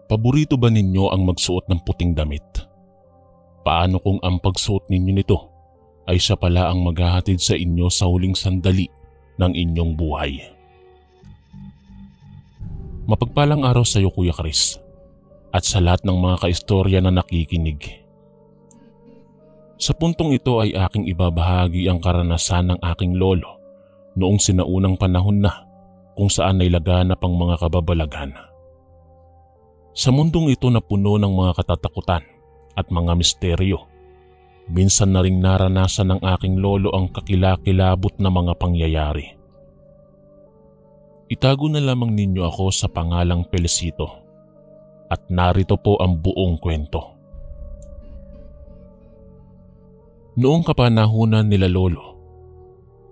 Paborito ba ninyo ang magsuot ng puting damit? Paano kung ang pagsuot ninyo nito ay siya pala ang maghahatid sa inyo sa huling sandali ng inyong buhay? Mapagpalang araw sa iyo, Kuya Chris, at sa lahat ng mga kaistorya na nakikinig. Sa puntong ito ay aking ibabahagi ang karanasan ng aking lolo noong sinaunang panahon na kung saan ay laganap ang mga kababalaghan. Sa mundong ito na puno ng mga katatakutan at mga misteryo, minsan na ring naranasan ng aking lolo ang kakilakilabot na mga pangyayari. Itago na lamang ninyo ako sa pangalang Felicito at narito po ang buong kwento. Noong kapanahunan nila lolo,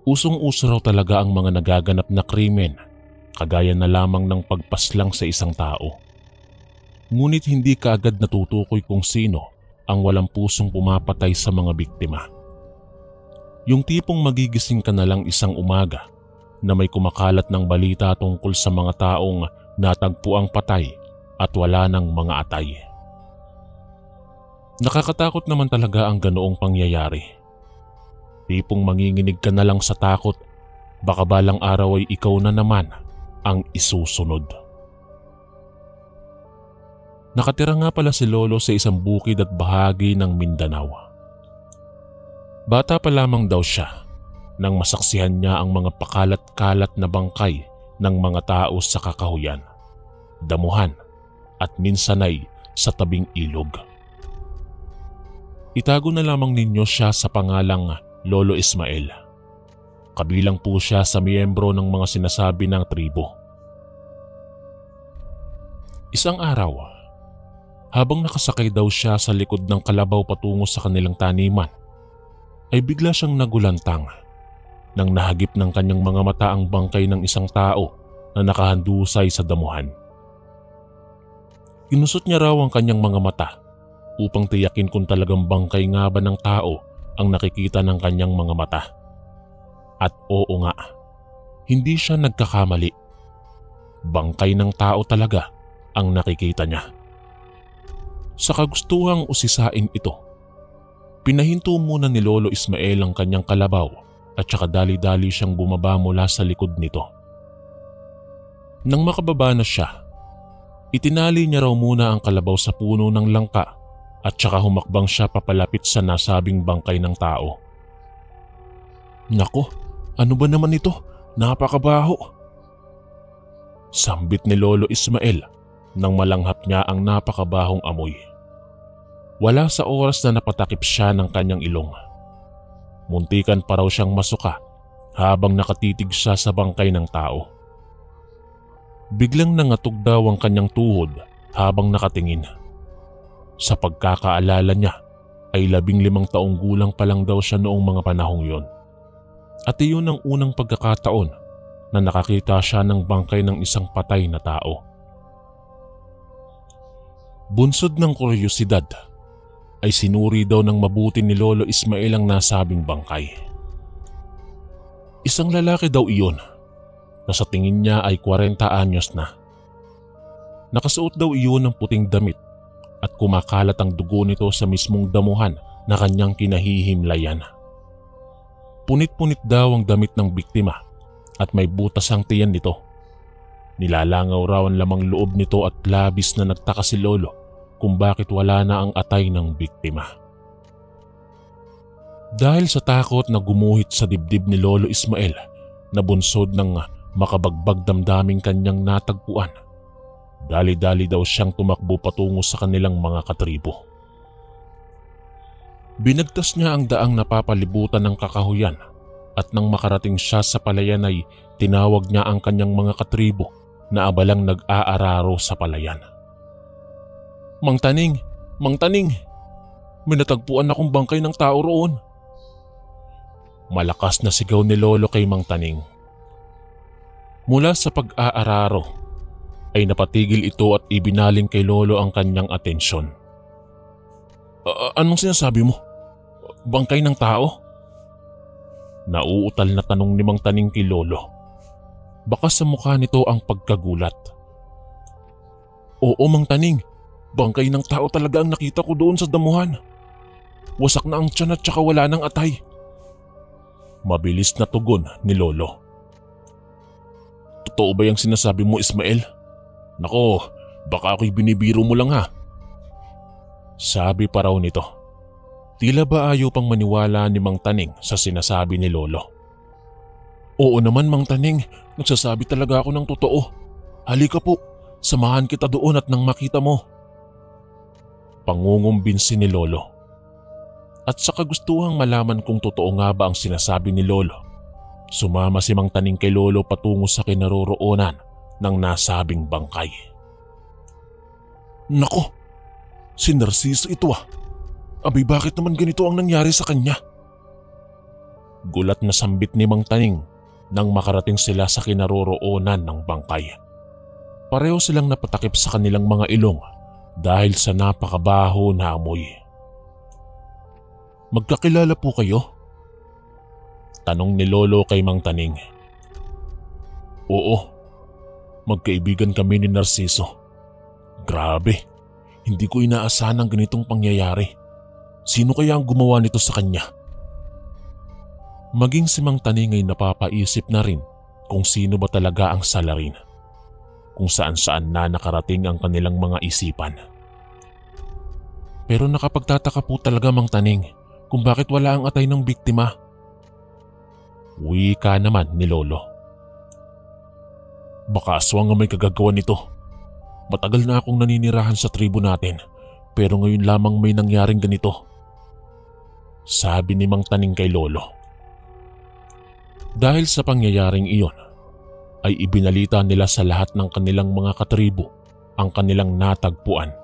usong-uso raw talaga ang mga nagaganap na krimen, kagaya na lamang ng pagpaslang sa isang tao. Ngunit hindi kaagad natutukoy kung sino ang walang pusong pumapatay sa mga biktima. Yung tipong magigising ka na lang isang umaga na may kumakalat ng balita tungkol sa mga taong natagpuang patay at wala ng mga atay. Nakakatakot naman talaga ang ganoong pangyayari. Tipong manginginig ka na lang sa takot, baka balang araw ay ikaw na naman ang isusunod. Nakatira nga pala si lolo sa isang bukid at bahagi ng Mindanao. Bata pa lamang daw siya nang masaksihan niya ang mga pakalat-kalat na bangkay ng mga tao sa kakahuyan, damuhan at minsan ay sa tabing ilog. Itago na lamang ninyo siya sa pangalang Lolo Ismael. Kabilang po siya sa miyembro ng mga sinasabi ng tribo. Isang araw, habang nakasakay daw siya sa likod ng kalabaw patungo sa kanilang taniman, ay bigla siyang nagulantang nang nahagip ng kanyang mga mata ang bangkay ng isang tao na nakahandusay sa damuhan. Kinusot niya raw ang kanyang mga mata upang tiyakin kung talagang bangkay nga ba ng tao ang nakikita ng kanyang mga mata. At oo nga, hindi siya nagkakamali. Bangkay ng tao talaga ang nakikita niya. Sa kagustuhang usisain ito, pinahinto muna ni Lolo Ismael ang kanyang kalabaw at saka dali-dali siyang bumaba mula sa likod nito. Nang makababa na siya, itinali niya raw muna ang kalabaw sa puno ng langka at saka humakbang siya papalapit sa nasabing bangkay ng tao. "Nako, ano ba naman ito? Napakabaho!" sambit ni Lolo Ismael nang malanghap niya ang napakabahong amoy. Wala sa oras na napatakip siya ng kanyang ilong. Muntikan pa raw siyang masuka habang nakatitig siya sa bangkay ng tao. Biglang nangatog daw ang kanyang tuhod habang nakatingin. Sa pagkakaalala niya ay 15 taong gulang pa lang daw siya noong mga panahong yon. At iyon ang unang pagkakataon na nakakita siya ng bangkay ng isang patay na tao. Bunsod ng kuryosidad ay sinuri daw ng mabuti ni Lolo Ismael ang nasabing bangkay. Isang lalaki daw iyon na sa tingin niya ay 40 anyos na. Nakasuot daw iyon ng puting damit at kumakalat ang dugo nito sa mismong damuhan na kanyang kinahihimlayan. Punit-punit daw ang damit ng biktima at may butas ang tiyan nito. Nilalangaw raw ang lamang loob nito at labis na nagtaka si Lolo kung bakit wala na ang atay ng biktima. Dahil sa takot na gumuhit sa dibdib ni Lolo Ismael na bunsod ng makabagbag damdaming kanyang natagpuan, dali-dali daw siyang tumakbo patungo sa kanilang mga katribo. Binagtas niya ang daang napapalibutan ng kakahuyan at nang makarating siya sa palayan ay tinawag niya ang kanyang mga katribo na abalang nag-aararo sa palayan. "Mang Taning! Mang Taning! May natagpuan akong bangkay ng tao roon." Malakas na sigaw ni Lolo kay Mang Taning. Mula sa pag-aararo ay napatigil ito at ibinaling kay Lolo ang kanyang atensyon. "Anong sinasabi mo? Bangkay ng tao?" Nauutal na tanong ni Mang Taning kay Lolo. Baka sa mukha nito ang pagkagulat. Oo, Mang Taning. Bangkay ng tao talaga ang nakita ko doon sa damuhan. Wasak na ang tiyan at saka wala ng atay. Mabilis na tugon ni Lolo. Totoo ba yung sinasabi mo, Ismael? Nako, baka ako'y binibiro mo lang ha. Sabi pa raw nito. Tila ba ayaw pang maniwala ni Mang Taning sa sinasabi ni Lolo. Oo naman, Mang Taning, nagsasabi talaga ako ng totoo. Halika po, samahan kita doon at nang makita mo. Pangungumbinsi ni Lolo. At sa kagustuhang malaman kung totoo nga ba ang sinasabi ni Lolo, sumama si Mang Taning kay Lolo patungo sa kinaroroonan ng nasabing bangkay. Nako, si Narciso ito ah. Abay, bakit naman ganito ang nangyari sa kanya? Gulat na sambit ni Mang Taning nang makarating sila sa kinaroroonan ng bangkay. Pareho silang napatakip sa kanilang mga ilong dahil sa napakabaho na amoy. Magkakilala po kayo? Tanong ni Lolo kay Mang Taning. Oo, magkaibigan kami ni Narciso. Grabe, hindi ko inaasahan ang ganitong pangyayari. Sino kaya ang gumawa nito sa kanya? Maging si Mang Taning ay napapaisip na rin kung sino ba talaga ang salarin. Kung saan-saan na nakarating ang kanilang mga isipan. Pero nakapagtataka po talaga, Mang Taning, kung bakit wala ang atay ng biktima. Wika naman ni Lolo. Baka aswang ang may kagagawa nito. Matagal na akong naninirahan sa tribo natin, pero ngayon lamang may nangyaring ganito. Sabi ni Mang Taning kay Lolo. Dahil sa pangyayaring iyon, ay ibinalita nila sa lahat ng kanilang mga katribo ang kanilang natagpuan.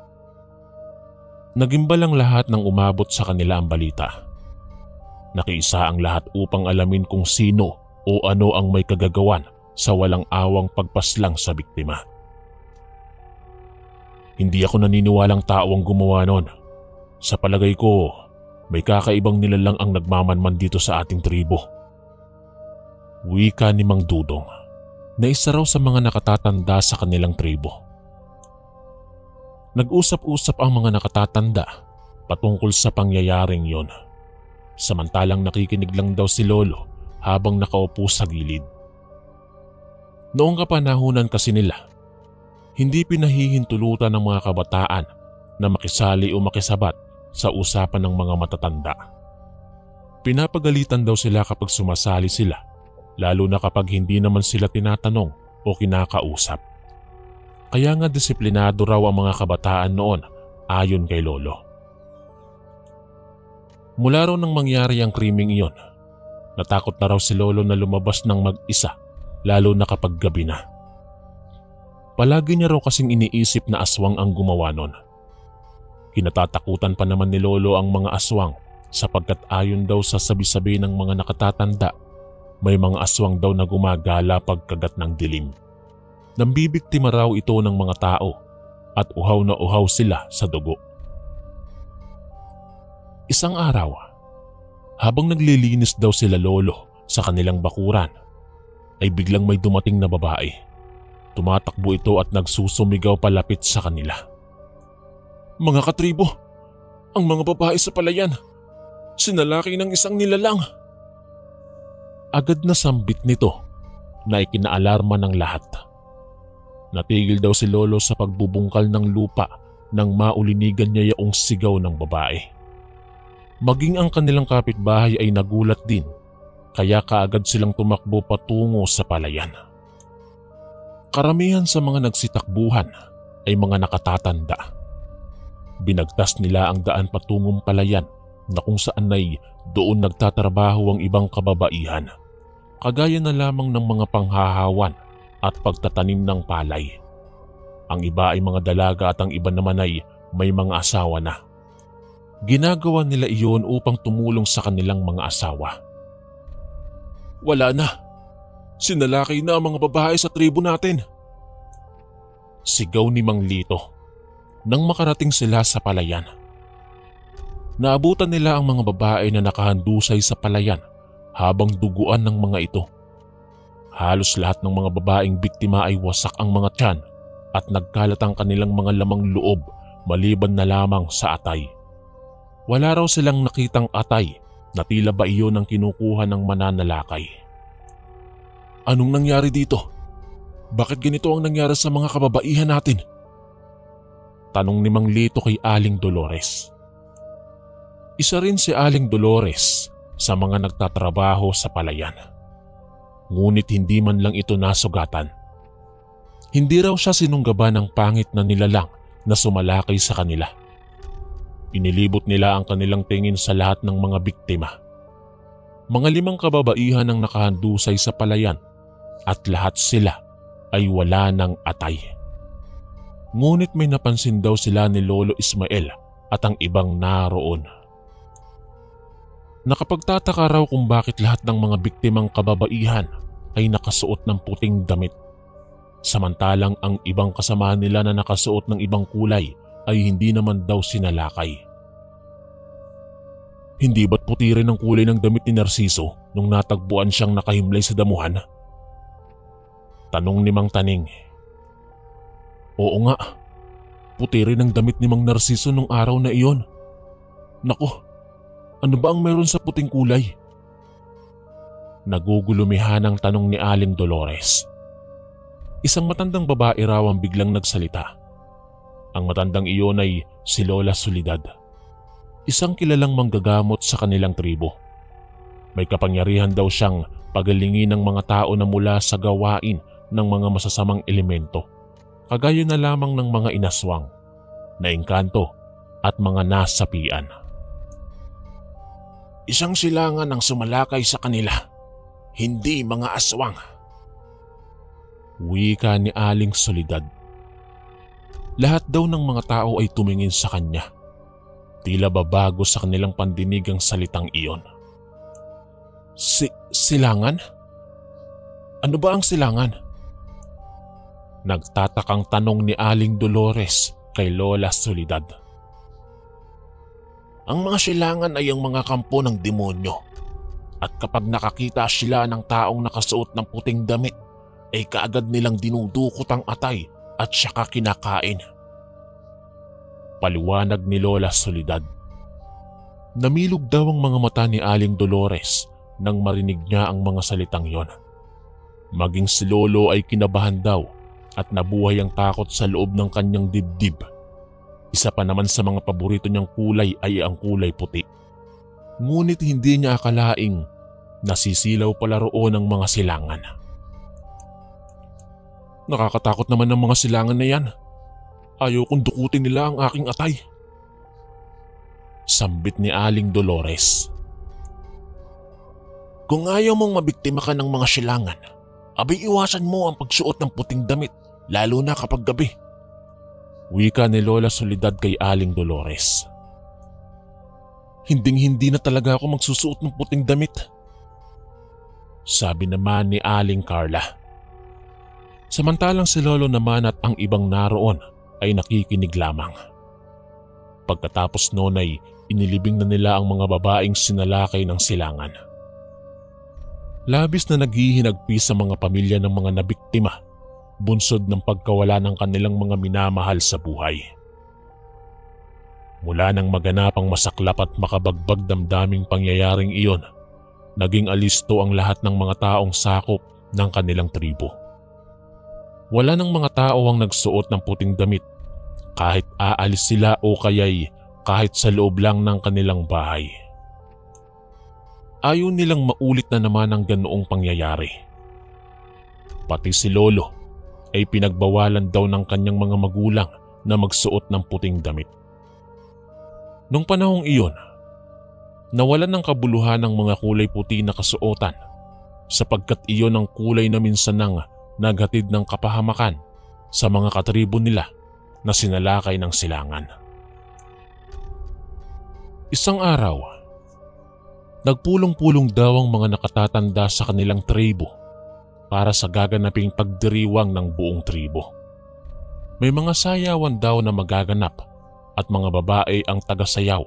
Nagimbalang lahat ng umabot sa kanila ang balita. Nakiisa ang lahat upang alamin kung sino o ano ang may kagagawan sa walang awang pagpaslang sa biktima. Hindi ako naniniwalang tao ang gumawa nun. Sa palagay ko, may kakaibang nilalang ang nagmamanman dito sa ating tribo. Wika ni Mang Dudong na isa raw sa mga nakatatanda sa kanilang tribo. Nag-usap-usap ang mga nakatatanda patungkol sa pangyayaring yon. Samantalang nakikinig lang daw si Lolo habang nakaupo sa gilid. Noong kapanahunan kasi nila, hindi pinahihintulutan ng mga kabataan na makisali o makisabat sa usapan ng mga matatanda. Pinapagalitan daw sila kapag sumasali sila, lalo na kapag hindi naman sila tinatanong o kinakausap. Kaya nga disiplinado raw ang mga kabataan noon ayon kay Lolo. Mula raw nang mangyari ang krimeng iyon, natakot na raw si Lolo na lumabas ng mag-isa, lalo na kapag gabi na. Palagi niya raw kasing iniisip na aswang ang gumawa nun. Kinatatakutan pa naman ni Lolo ang mga aswang sapagkat ayon daw sa sabi-sabi ng mga nakatatanda, may mga aswang daw na gumagala pagkagat ng dilim. Nambibiktima raw ito ng mga tao at uhaw na uhaw sila sa dugo. Isang araw, habang naglilinis daw sila Lolo sa kanilang bakuran, ay biglang may dumating na babae. Tumatakbo ito at nagsusumigaw palapit sa kanila. Mga katribo, ang mga babae sa palayan, sinalaki ng isang nilalang. Agad na sambit nito na ikinaalarma ng lahat. Natigil daw si Lolo sa pagbubungkal ng lupa nang maulinigan niya yaong sigaw ng babae. Maging ang kanilang kapitbahay ay nagulat din, kaya kaagad silang tumakbo patungo sa palayan. Karamihan sa mga nagsitakbuhan ay mga nakatatanda. Binagtas nila ang daan patungong palayan na kung saan ay doon nagtatrabaho ang ibang kababaihan, kagaya na lamang ng mga panghahawan at pagtatanim ng palay. Ang iba ay mga dalaga at ang iba naman ay may mga asawa na. Ginagawa nila iyon upang tumulong sa kanilang mga asawa. Wala na. Sinalaki na ang mga babae sa tribo natin. Sigaw ni Mang Lito nang makarating sila sa palayan. Naabutan nila ang mga babae na nakahandusay sa palayan habang duguan ng mga ito. Halos lahat ng mga babaeng biktima ay wasak ang mga tiyan at nagkalat ang kanilang mga lamang loob maliban na lamang sa atay. Wala raw silang nakitang atay na tila ba iyon ang kinukuha ng mananalakay. Anong nangyari dito? Bakit ganito ang nangyari sa mga kababaihan natin? Tanong ni Mang Lito kay Aling Dolores. Isa rin si Aling Dolores sa mga nagtatrabaho sa palayan. Ngunit hindi man lang ito nasugatan. Hindi raw siya sinunggaban ng pangit na nilalang na sumalakay sa kanila. Inilibot nila ang kanilang tingin sa lahat ng mga biktima. Mga 5 kababaihan ang nakahandusay sa palayan at lahat sila ay wala ng atay. Ngunit may napansin daw sila ni Lolo Ismael at ang ibang naroon. Nakapagtataka raw kung bakit lahat ng mga biktimang kababaihan ay nakasuot ng puting damit. Samantalang ang ibang kasama nila na nakasuot ng ibang kulay ay hindi naman daw sinalakay. Hindi ba't puti rin ang kulay ng damit ni Narciso nung natagpuan siyang nakahimlay sa damuhan? Tanong ni Mang Taning. Oo nga, puti rin ang damit ni Mang Narciso nung araw na iyon. Naku, ano ba ang meron sa puting kulay? Nagugulumihan ang tanong ni Aling Dolores. Isang matandang babae raw ang biglang nagsalita. Ang matandang iyon ay si Lola Soledad, isang kilalang manggagamot sa kanilang tribo. May kapangyarihan daw siyang pagalingin ng mga tao na mula sa gawain ng mga masasamang elemento, kagaya na lamang ng mga inaswang, naengkanto at mga nasapian. Isang silangan ang sumalakay sa kanila, hindi mga aswang. Wika ni Aling Soledad. Lahat daw ng mga tao ay tumingin sa kanya. Tila babago sa kanilang pandinig ang salitang iyon. Silangan? Ano ba ang silangan? Nagtatakang tanong ni Aling Dolores kay Lola Soledad. Ang mga silangan ay ang mga kampo ng demonyo. At kapag nakakita sila ng taong nakasuot ng puting damit, ay kaagad nilang dinudukot ang atay at saka kinakain. Paliwanag ni Lola Soledad. Namilog daw ang mga mata ni Aling Dolores nang marinig niya ang mga salitang yon. Maging si Lolo ay kinabahan daw at nabuhay ang takot sa loob ng kanyang dibdib. Isa pa naman sa mga paborito niyang kulay ay ang kulay puti. Ngunit hindi niya akalaing nasisilaw pala roon ang mga silangan. Nakakatakot naman ng mga silangan na yan. Ayaw kong dukutin nila ang aking atay. Sambit ni Aling Dolores. Kung ayaw mong mabiktima ka ng mga silangan, abay iwasan mo ang pagsuot ng puting damit, lalo na kapag gabi. Wika ni Lola Soledad kay Aling Dolores. Hinding-hindi na talaga ako magsusuot ng puting damit. Sabi naman ni Aling Carla. Samantalang si Lolo naman at ang ibang naroon ay nakikinig lamang. Pagkatapos noon ay inilibing na nila ang mga babaeng sinalakay ng silangan. Labis na naghihinagpi sa mga pamilya ng mga nabiktima, bunsod ng pagkawala ng kanilang mga minamahal sa buhay. Mula nang maganap ang masaklap at makabagbag damdaming pangyayaring iyon, naging alisto ang lahat ng mga taong sakop ng kanilang tribo. Wala ng mga tao ang nagsuot ng puting damit kahit aalis sila o kaya'y kahit sa loob lang ng kanilang bahay. Ayaw nilang maulit na naman ang ganoong pangyayari. Pati si Lolo ay pinagbawalan daw ng kanyang mga magulang na magsuot ng puting damit. Nung panahong iyon, nawalan ng kabuluhan ng mga kulay puti na kasuotan sapagkat iyon ang kulay na minsan nang naghatid ng kapahamakan sa mga katribo nila na sinalakay ng silangan. Isang araw, nagpulong-pulong daw ang mga nakatatanda sa kanilang tribo para sa gaganaping pagdiriwang ng buong tribo. May mga sayawan daw na magaganap at mga babae ang tagasayaw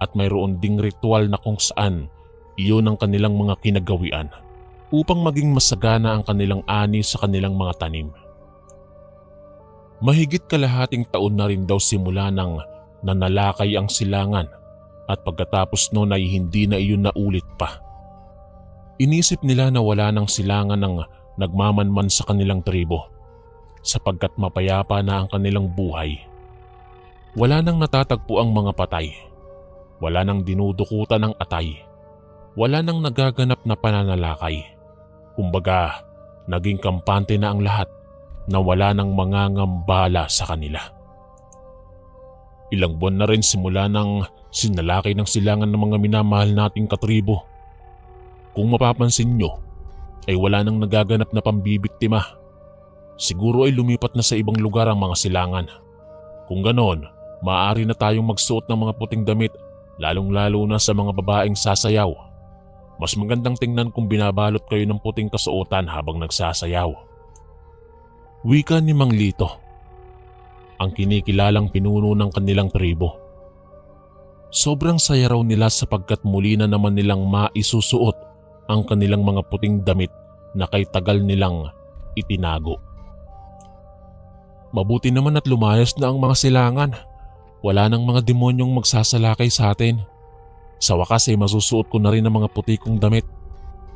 at mayroon ding ritual na kung saan iyon ang kanilang mga kinagawian upang maging masagana ang kanilang ani sa kanilang mga tanim. Mahigit kalahating taon na rin daw simula nang nanalakay ang silangan at pagkatapos noon ay hindi na iyon naulit pa. Inisip nila na wala nang silangan ng nagmamanman sa kanilang tribo sapagkat mapayapa na ang kanilang buhay. Wala nang natatagpo ang mga patay, wala nang dinudukutan ng atay, wala nang nagaganap na pananalakay. Kumbaga, naging kampante na ang lahat na wala nang mangangambala sa kanila. Ilang buwan na rin simula nang sinalakay ng silangan ng mga minamahal nating katribo. Kung mapapansin nyo, ay wala nang nagaganap na pambibiktima. Siguro ay lumipat na sa ibang lugar ang mga silangan. Kung ganon, maaari na tayong magsuot ng mga puting damit, lalong-lalo na sa mga babaeng sasayaw. Mas magandang tingnan kung binabalot kayo ng puting kasuotan habang nagsasayaw. Wika ni Mang Lito, ang kinikilalang pinuno ng kanilang tribo. Sobrang saya raw nila sapagkat muli na naman nilang maisusuot ang kanilang mga puting damit na kay tagal nilang itinago. Mabuti naman at lumayas na ang mga silangan. Wala nang mga demonyong magsasalakay sa atin. Sa wakas ay masusuot ko na rin ang mga puti kong damit.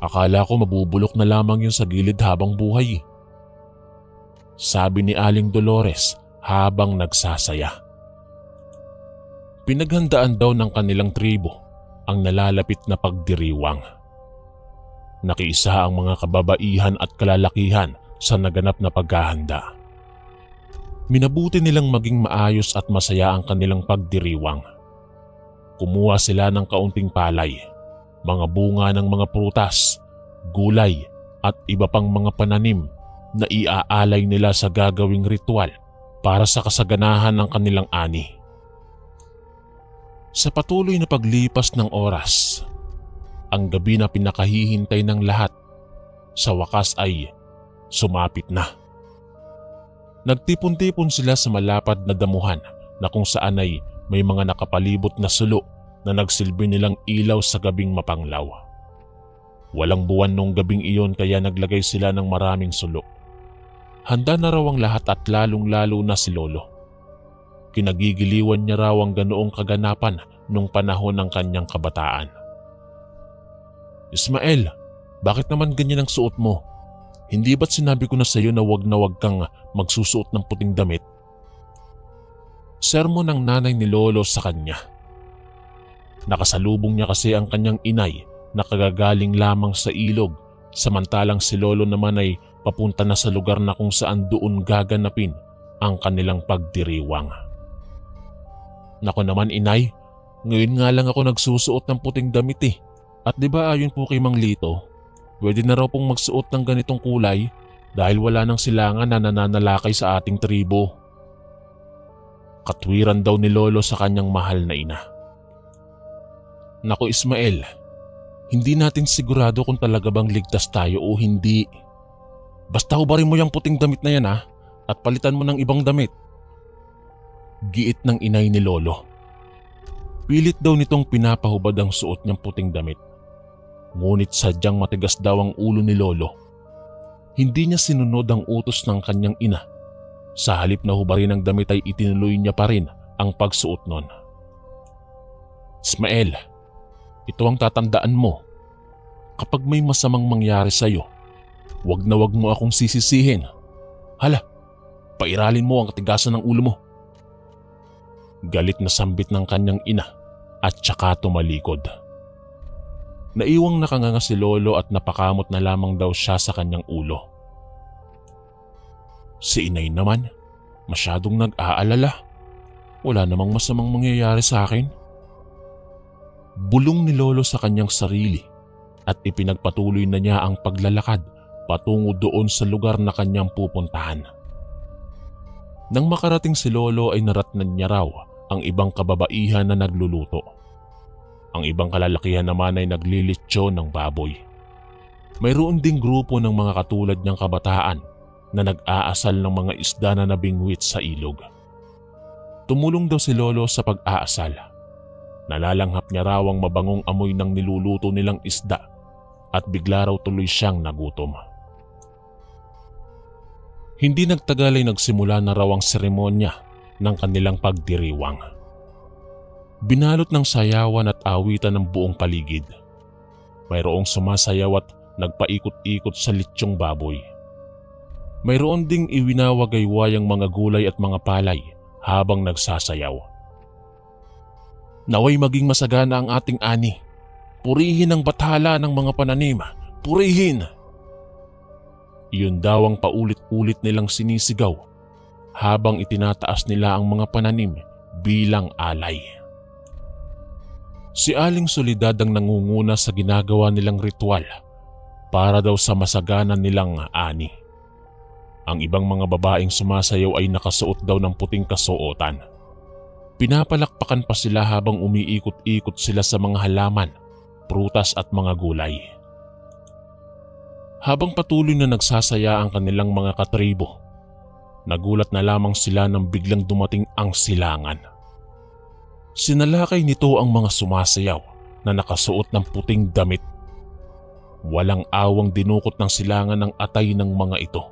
Akala ko mabubulok na lamang yun sa gilid habang buhay. Sabi ni Aling Dolores habang nagsasaya. Pinaghandaan daw ng kanilang tribo ang nalalapit na pagdiriwang. Nakiisa ang mga kababaihan at kalalakihan sa naganap na paghahanda. Minabuti nilang maging maayos at masaya ang kanilang pagdiriwang. Kumuha sila ng kaunting palay, mga bunga ng mga prutas, gulay at iba pang mga pananim na iaalay nila sa gagawing ritual para sa kasaganahan ng kanilang ani. Sa patuloy na paglipas ng oras, ang gabi na pinakahihintay ng lahat, sa wakas ay sumapit na. Nagtipon-tipon sila sa malapad na damuhan na kung saan ay may mga nakapalibot na sulo na nagsilbi nilang ilaw sa gabing mapanglaw. Walang buwan nung gabing iyon kaya naglagay sila ng maraming sulo. Handa na raw ang lahat at lalong-lalo na si Lolo. Kinagigiliwan niya raw ang ganoong kaganapan nung panahon ng kanyang kabataan. Ismael, bakit naman ganyan ang suot mo? Hindi ba't sinabi ko na sa iyo na wag kang magsusuot ng puting damit? Sermon ng nanay ni Lolo sa kanya. Nakasalubong niya kasi ang kanyang inay na kagagaling lamang sa ilog, samantalang si Lolo naman ay papunta na sa lugar na kung saan doon gaganapin ang kanilang pagdiriwang. Nako naman inay, ngayon nga lang ako nagsusuot ng puting damit eh. At di ba ayon po kay Mang Lito, pwede na raw pong magsuot ng ganitong kulay dahil wala nang silangan na nananalakay sa ating tribo. Katwiran daw ni Lolo sa kanyang mahal na ina. Naku Ismael, hindi natin sigurado kung talaga bang ligtas tayo o hindi. Basta hubarin mo yung puting damit na yan at palitan mo ng ibang damit. Giit ng inay ni Lolo. Pilit daw nitong pinapahubad ang suot niyang puting damit. Ngunit sadyang matigas daw ang ulo ni Lolo. Hindi niya sinunod ang utos ng kanyang ina. Sa halip na hubarin ang damit ay itinuloy niya pa rin ang pagsuot nun. Ismael, ito ang tatandaan mo. Kapag may masamang mangyari sa'yo, wag na wag mo akong sisisihin. Hala, pairalin mo ang katigasan ng ulo mo. Galit na sambit ng kanyang ina at saka tumalikod. Naiwang nakanganga si Lolo at napakamot na lamang daw siya sa kanyang ulo. Si inay naman, masyadong nag-aalala. Wala namang masamang mangyayari sa akin. Bulong ni Lolo sa kanyang sarili at ipinagpatuloy na niya ang paglalakad patungo doon sa lugar na kanyang pupuntahan. Nang makarating si Lolo ay naratnan niya raw ang ibang kababaihan na nagluluto. Ang ibang kalalakihan naman ay naglilitsyo ng baboy. Mayroon ding grupo ng mga katulad niyang kabataan na nag-aasal ng mga isda na nabingwit sa ilog. Tumulong daw si Lolo sa pag-aasal. Nalalanghap niya raw ang mabangong amoy ng niluluto nilang isda at bigla raw tuloy siyang nagutom. Hindi nagtagal ay nagsimula na raw ang seremonya ng kanilang pagdiriwang. Binalot ng sayawan at awitan ng buong paligid. Mayroong sumasayaw at nagpaikot-ikot sa litsyong baboy. Mayroon ding iwinawagaywayang mga gulay at mga palay habang nagsasayaw. Naway maging masagana ang ating ani. Purihin ang bathala ng mga pananim. Purihin! Iyon daw ang paulit-ulit nilang sinisigaw habang itinataas nila ang mga pananim bilang alay. Si Aling Soledad ang nangunguna sa ginagawa nilang ritual para daw sa masagana nilang ani. Ang ibang mga babaeng sumasayaw ay nakasuot daw ng puting kasuotan. Pinapalakpakan pa sila habang umiikot-ikot sila sa mga halaman, prutas at mga gulay. Habang patuloy na nagsasaya ang kanilang mga katribo, nagulat na lamang sila nang biglang dumating ang silangan. Sinalakay nito ang mga sumasayaw na nakasuot ng puting damit. Walang awang dinukot ng silangan ng atay ng mga ito.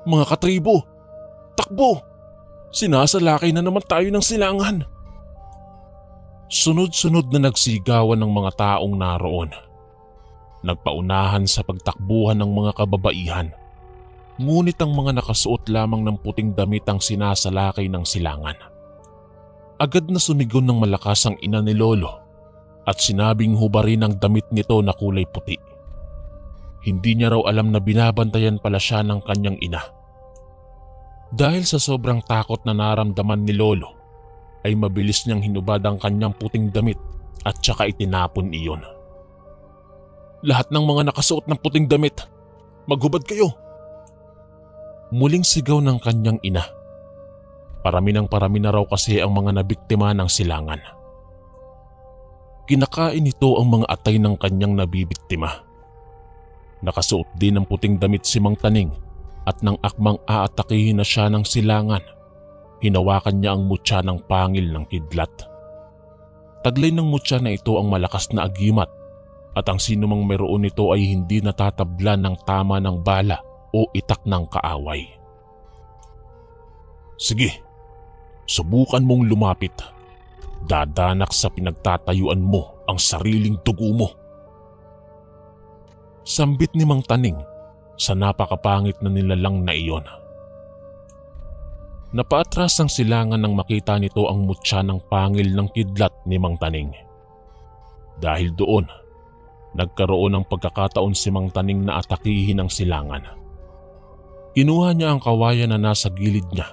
Mga katribo! Takbo! Sinasalakay na naman tayo ng silangan! Sunod-sunod na nagsigawan ng mga taong naroon. Nagpaunahan sa pagtakbuhan ng mga kababaihan. Ngunit ang mga nakasuot lamang ng puting damit ang sinasalakay ng silangan. Agad na sunigon ng malakas ang ina ni Lolo at sinabing hubarin ang damit nito na kulay puti. Hindi niya raw alam na binabantayan pala siya ng kanyang ina. Dahil sa sobrang takot na naramdaman ni Lolo, ay mabilis niyang hinubad ang kanyang puting damit at saka itinapon iyon. Lahat ng mga nakasuot ng puting damit, maghubad kayo! Muling sigaw ng kanyang ina. Parami na raw kasi ang mga nabiktima ng silangan. Kinakain nito ang mga atay ng kanyang nabibiktima. Nakasuot din ng puting damit si Mang Taning at nang akmang aatakihin na siya ng silangan, hinawakan niya ang mutya ng pangil ng kidlat. Taglay ng mutya na ito ang malakas na agimat at ang sinumang mayroon nito ay hindi natatablan ng tama ng bala o itak ng kaaway. Sige, subukan mong lumapit. Dadanak sa pinagtatayuan mo ang sariling dugo mo. Sambit ni Mang Taning sa napakapangit na nilalang na iyon. Napaatras ang silangan nang makita nito ang mutya ng pangil ng kidlat ni Mang Taning. Dahil doon, nagkaroon ng pagkakataon si Mang Taning na atakihin ang silangan. Kinuha niya ang kawayan na nasa gilid niya.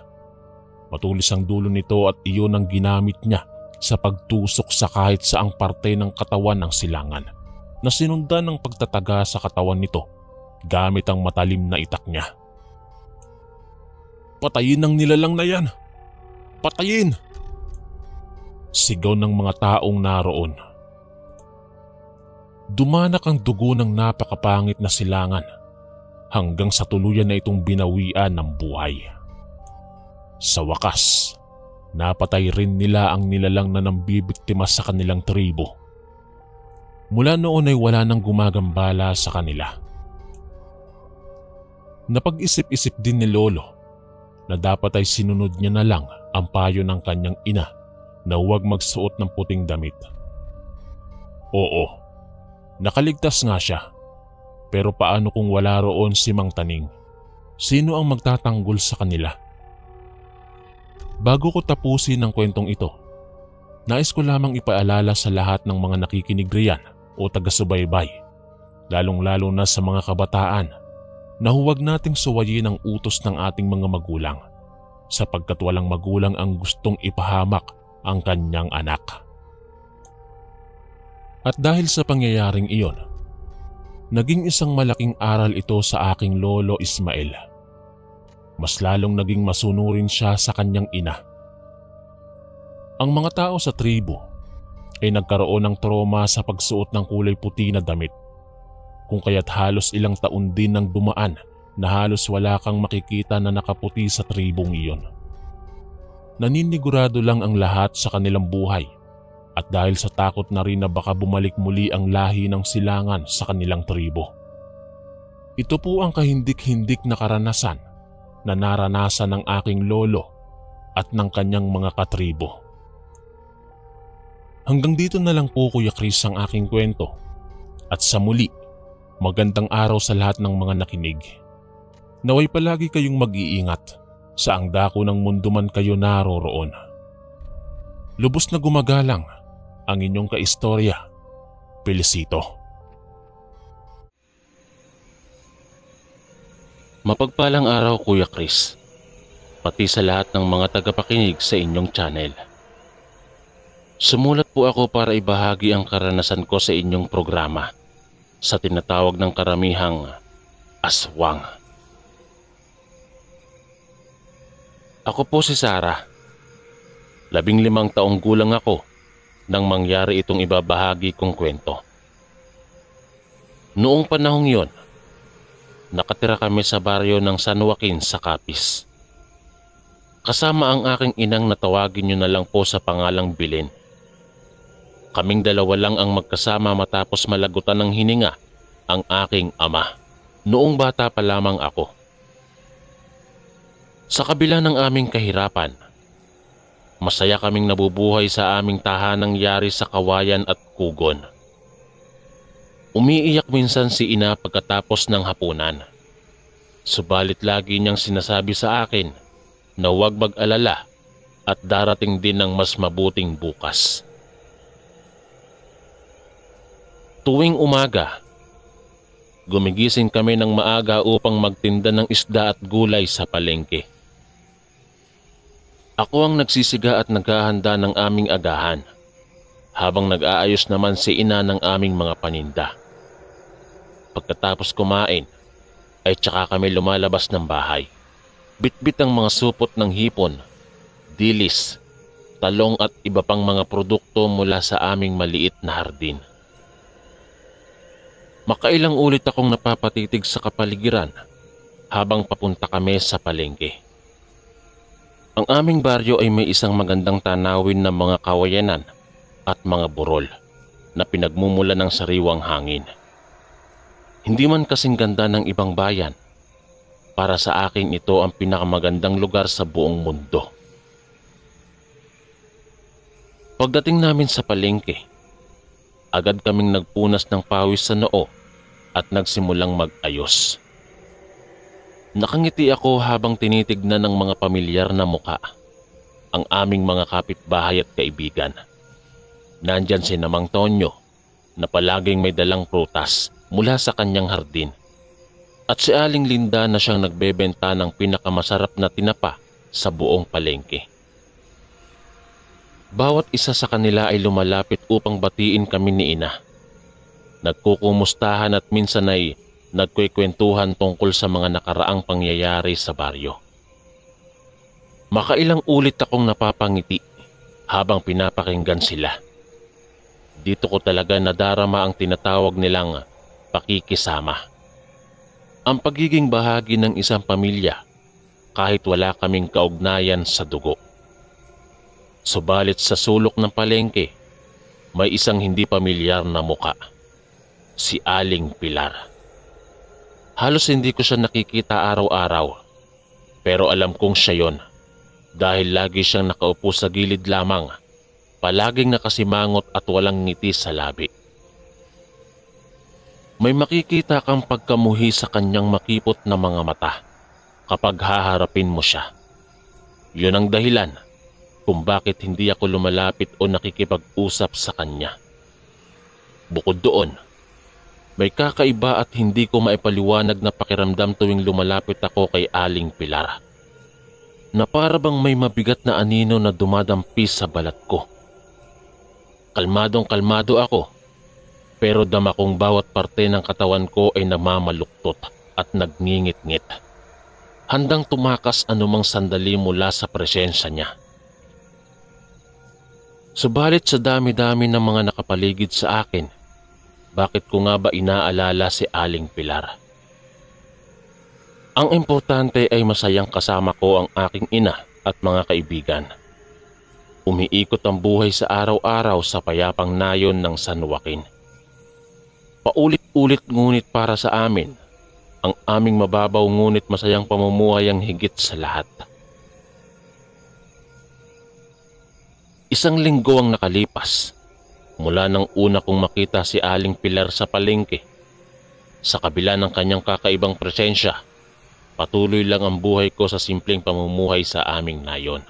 Matulis ang dulo nito at iyon ang ginamit niya sa pagtusok sa kahit saang parte ng katawan ng silangan na sinundan ng pagtataga sa katawan nito gamit ang matalim na itak niya. Patayin ang nilalang na yan! Patayin! Sigaw ng mga taong naroon. Dumanak ang dugo ng napakapangit na silangan hanggang sa tuluyan na itong binawian ng buhay. Sa wakas, napatay rin nila ang nilalang na nambibiktima sa kanilang tribo. Mula noon ay wala nang gumagambala sa kanila. Napag-isip-isip din ni Lolo na dapat ay sinunod niya na lang ang payo ng kanyang ina na huwag magsuot ng puting damit. Oo, nakaligtas nga siya. Pero paano kung wala roon si Mang Taning? Sino ang magtatanggol sa kanila? Bago ko tapusin ang kwentong ito, nais ko lamang ipaalala sa lahat ng mga nakikinig riyan o taga-subaybay, lalong-lalo na sa mga kabataan, na huwag nating suwayin ang utos ng ating mga magulang sapagkat walang magulang ang gustong ipahamak ang kanyang anak. At dahil sa pangyayaring iyon, naging isang malaking aral ito sa aking lolo Ismael. Mas lalong naging masunurin siya sa kanyang ina. Ang mga tao sa tribo ay nagkaroon ng trauma sa pagsuot ng kulay puti na damit, kung kaya't halos ilang taon din nang dumaan na halos wala kang makikita na nakaputi sa tribong iyon. Naninigurado lang ang lahat sa kanilang buhay at dahil sa takot na rin na baka bumalik muli ang lahi ng silangan sa kanilang tribo. Ito po ang kahindik-hindik na karanasan na naranasan ng aking lolo at ng kanyang mga katribo. Hanggang dito na lang po Kuya Chris ang aking kwento. At sa muli, magandang araw sa lahat ng mga nakinig. Naway palagi kayong mag-iingat saang dako ng mundo man kayo naroroon. Lubos na gumagalang ang inyong kaistorya, Felicito. Mapagpalang araw Kuya Chris, pati sa lahat ng mga tagapakinig sa inyong channel. Sumulat po ako para ibahagi ang karanasan ko sa inyong programa sa tinatawag ng karamihang aswang. Ako po si Sarah. 15 taong gulang ako nang mangyari itong ibabahagi kong kwento. Noong panahong yon, nakatira kami sa baryo ng San Joaquin sa Capiz. Kasama ang aking inang na tawagin niyo na lang po sa pangalang Bilin. Kaming dalawa lang ang magkasama matapos malagutan ng hininga ang aking ama. Noong bata pa lamang ako. Sa kabila ng aming kahirapan, masaya kaming nabubuhay sa aming tahanang yari sa kawayan at kugon. Umiiyak minsan si ina pagkatapos ng hapunan. Subalit lagi niyang sinasabi sa akin na huwag mag-alala at darating din ang mas mabuting bukas. Tuwing umaga, gumigising kami ng maaga upang magtinda ng isda at gulay sa palengke. Ako ang nagsisiga at naghahanda ng aming agahan, habang nag-aayos naman si ina ng aming mga paninda. Pagkatapos kumain, ay tsaka kami lumalabas ng bahay. Bitbit ang mga supot ng hipon, dilis, talong at iba pang mga produkto mula sa aming maliit na hardin. Makailang ulit akong napapatitig sa kapaligiran habang papunta kami sa palengke. Ang aming baryo ay may isang magandang tanawin na mga kawayanan at mga burol na pinagmumula ng sariwang hangin. Hindi man kasing ganda ng ibang bayan, para sa akin ito ang pinakamagandang lugar sa buong mundo. Pagdating namin sa palengke, agad kaming nagpunas ng pawis sa noo at nagsimulang mag-ayos. Nakangiti ako habang tinitignan ng mga pamilyar na muka ang aming mga kapitbahay at kaibigan. Nandyan si Namang Tonyo na palaging may dalang prutas mula sa kanyang hardin at si Aling Linda na siyang nagbebenta ng pinakamasarap na tinapa sa buong palengke. Bawat isa sa kanila ay lumalapit upang batiin kami ni ina. Nagkukumustahan at minsan ay nagkwekwentuhan tungkol sa mga nakaraang pangyayari sa baryo. Makailang ulit akong napapangiti habang pinapakinggan sila. Dito ko talaga nadarama ang tinatawag nilang pakikisama. Ang pagiging bahagi ng isang pamilya kahit wala kaming kaugnayan sa dugo. Subalit sa sulok ng palengke, may isang hindi pamilyar na muka. Si Aling Pilar. Halos hindi ko siya nakikita araw-araw, pero alam kong siya yon dahil lagi siyang nakaupo sa gilid lamang, palaging nakasimangot at walang ngiti sa labi. May makikita kang pagkamuhi sa kanyang makipot na mga mata kapag haharapin mo siya. Yun ang dahilan kung bakit hindi ako lumalapit o nakikipag-usap sa kanya. Bukod doon, may kakaiba at hindi ko maipaliwanag na pakiramdam tuwing lumalapit ako kay Aling Pilar. Na para bang may mabigat na anino na dumadampi sa balat ko. Kalmadong kalmado ako, pero dama kong bawat parte ng katawan ko ay namamaluktot at nagngingit-ngit. Handang tumakas anumang sandali mula sa presensya niya. Subalit sa dami-dami ng mga nakapaligid sa akin, bakit ko nga ba inaalala si Aling Pilar? Ang importante ay masayang kasama ko ang aking ina at mga kaibigan. Umiikot ang buhay sa araw-araw sa payapang nayon ng San Joaquin. Paulit-ulit ngunit para sa amin, ang aming mababaw ngunit masayang pamumuhay ang higit sa lahat. Isang linggo ang nakalipas mula nang una kong makita si Aling Pilar sa palengke. Sa kabila ng kanyang kakaibang presensya, patuloy lang ang buhay ko sa simpleng pamumuhay sa aming nayon.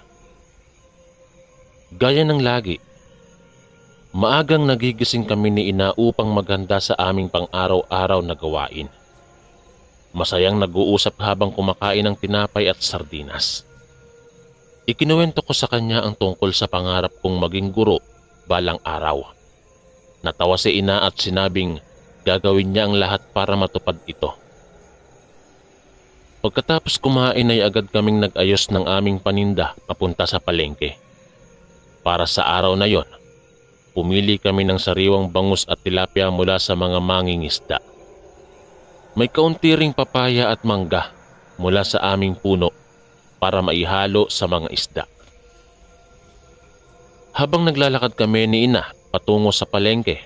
Gaya ng lagi, maagang nagigising kami ni Ina upang maghanda sa aming pang-araw-araw na gawain. Masayang nag-uusap habang kumakain ng tinapay at sardinas. Ikinuwento ko sa kanya ang tungkol sa pangarap kong maging guro balang araw. Natawa si Ina at sinabing gagawin niya ang lahat para matupad ito. Pagkatapos kumain ay agad kaming nag-ayos ng aming paninda papunta sa palengke. Para sa araw na yon, pumili kami ng sariwang bangus at tilapia mula sa mga mangingisda. May kaunti ring papaya at mangga mula sa aming puno para maihalo sa mga isda. Habang naglalakad kami ni Ina patungo sa palengke,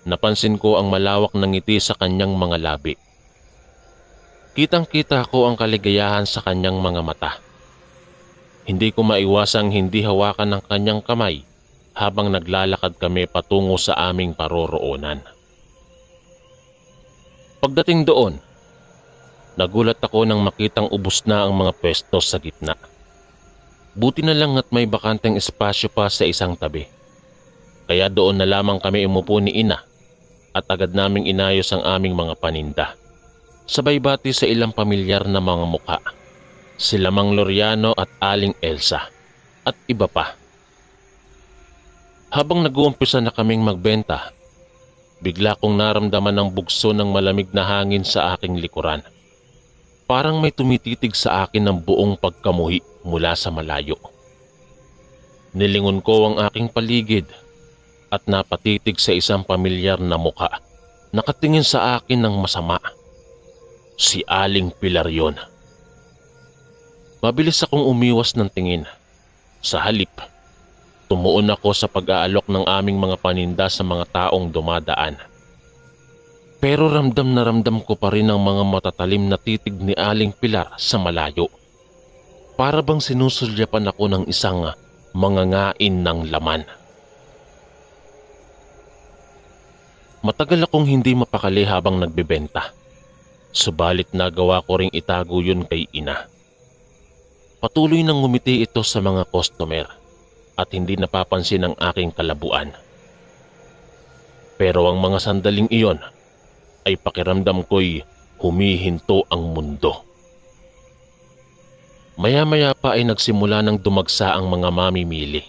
napansin ko ang malawak na ngiti sa kanyang mga labi. Kitang-kita ko ang kaligayahan sa kanyang mga mata. Hindi ko maiwasang hindi hawakan ng kanyang kamay habang naglalakad kami patungo sa aming paroroonan. Pagdating doon, nagulat ako nang makitang ubos na ang mga pwesto sa gitna. Buti na lang at may bakanteng espasyo pa sa isang tabi. Kaya doon na lamang kami umupo ni Ina at agad naming inayos ang aming mga paninda. Sabay bati sa ilang pamilyar na mga mukha. Sila Mang Loriano at Aling Elsa at iba pa. Habang nag-uumpisa na kaming magbenta, bigla kong naramdaman ang bugso ng malamig na hangin sa aking likuran. Parang may tumititig sa akin ng buong pagkamuhi mula sa malayo. Nilingon ko ang aking paligid at napatitig sa isang pamilyar na mukha. Nakatingin sa akin ng masama. Si Aling Pilar yon. Mabilis akong umiwas ng tingin. Sa halip, tumuon ako sa pag-aalok ng aming mga paninda sa mga taong dumadaan. Pero ramdam na ramdam ko pa rin ang mga matatalim na titig ni Aling Pilar sa malayo. Para bang sinusulyapan ako ng isang mangangain ng laman. Matagal akong hindi mapakali habang nagbebenta. Subalit nagawa ko ring itago yun kay Ina. Patuloy nang ngumiti ito sa mga customer at hindi napapansin ang aking kalabuan. Pero ang mga sandaling iyon ay pakiramdam ko'y humihinto ang mundo. Maya-maya pa ay nagsimula ng dumagsa ang mga mamimili.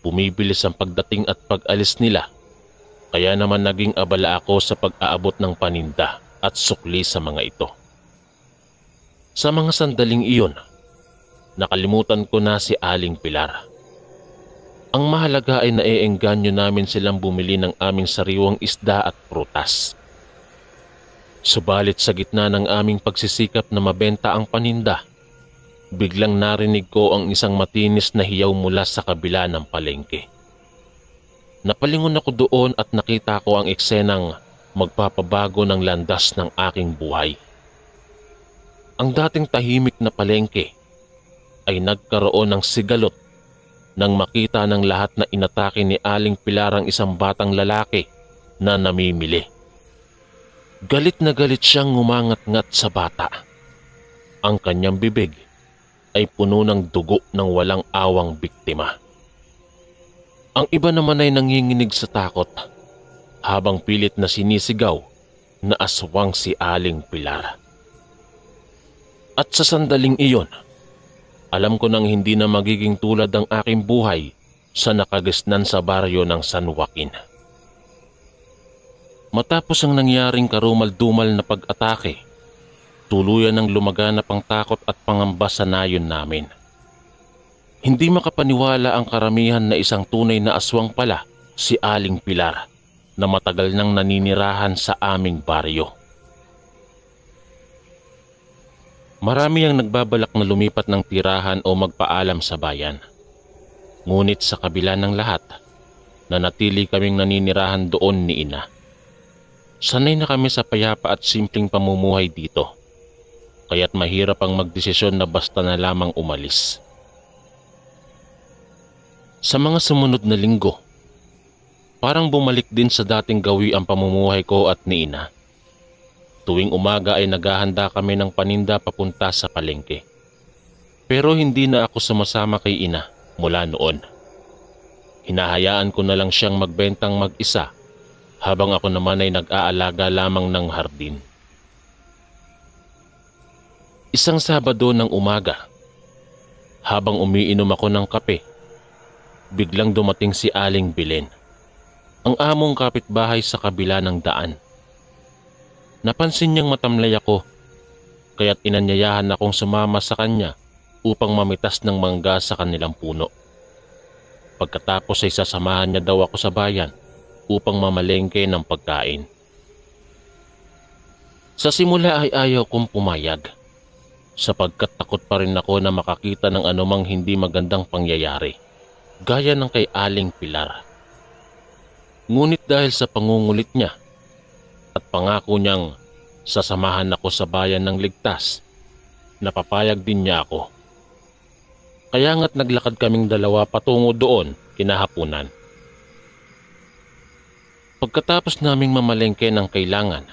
Bumibilis ang pagdating at pag-alis nila, kaya naman naging abala ako sa pag-aabot ng paninda at sukli sa mga ito. Sa mga sandaling iyon, nakalimutan ko na si Aling Pilar. Ang mahalaga ay naiengganyo namin silang bumili ng aming sariwang isda at prutas. Subalit sa gitna ng aming pagsisikap na mabenta ang paninda, biglang narinig ko ang isang matinis na hiyaw mula sa kabila ng palengke. Napalingon ako doon at nakita ko ang eksenang magpapabago ng landas ng aking buhay. Ang dating tahimik na palengke ay nagkaroon ng sigalot nang makita ng lahat na inatake ni Aling Pilar ang isang batang lalaki na namimili. Galit na galit siyang ngumangat-ngat sa bata. Ang kanyang bibig ay puno ng dugo ng walang awang biktima. Ang iba naman ay nanginginig sa takot habang pilit na sinisigaw na aswang si Aling Pilar. At sa sandaling iyon, alam ko nang hindi na magiging tulad ang aking buhay sa nakagisnan sa baryo ng San Joaquin. Matapos ang nangyaring karumal-dumal na pag-atake, tuluyan ng lumaganap ang takot at pangamba sa nayon namin. Hindi makapaniwala ang karamihan na isang tunay na aswang pala si Aling Pilar na matagal nang naninirahan sa aming baryo. Marami ang nagbabalak na lumipat ng tirahan o magpaalam sa bayan. Ngunit sa kabila ng lahat, nanatili kaming naninirahan doon ni Ina. Sanay na kami sa payapa at simpleng pamumuhay dito, kaya't mahirap ang magdesisyon na basta na lamang umalis. Sa mga sumunod na linggo, parang bumalik din sa dating gawi ang pamumuhay ko at ni ina. Tuwing umaga ay naghahanda kami ng paninda papunta sa palengke. Pero hindi na ako sumasama kay ina mula noon. Hinahayaan ko na lang siyang magbentang mag-isa habang ako naman ay nag-aalaga lamang ng hardin. Isang Sabado ng umaga, habang umiinom ako ng kape, biglang dumating si Aling Belen, ang among kapitbahay sa kabila ng daan. Napansin niyang matamlay ako, kaya't inanyayahan akong sumama sa kanya upang mamitas ng mangga sa kanilang puno. Pagkatapos ay sasamahan niya daw ako sa bayan upang mamalengke ng pagkain. Sa simula ay ayaw kong pumayag, sapagkat takot pa rin ako na makakita ng anumang hindi magandang pangyayari, gaya ng kay Aling Pilar. Ngunit dahil sa pangungulit niya at pangako niyang sasamahan ako sa bayan ng ligtas, napapayag din niya ako. Kaya nga't naglakad kaming dalawa patungo doon kinahapunan. Pagkatapos naming mamalengke ng kailangan,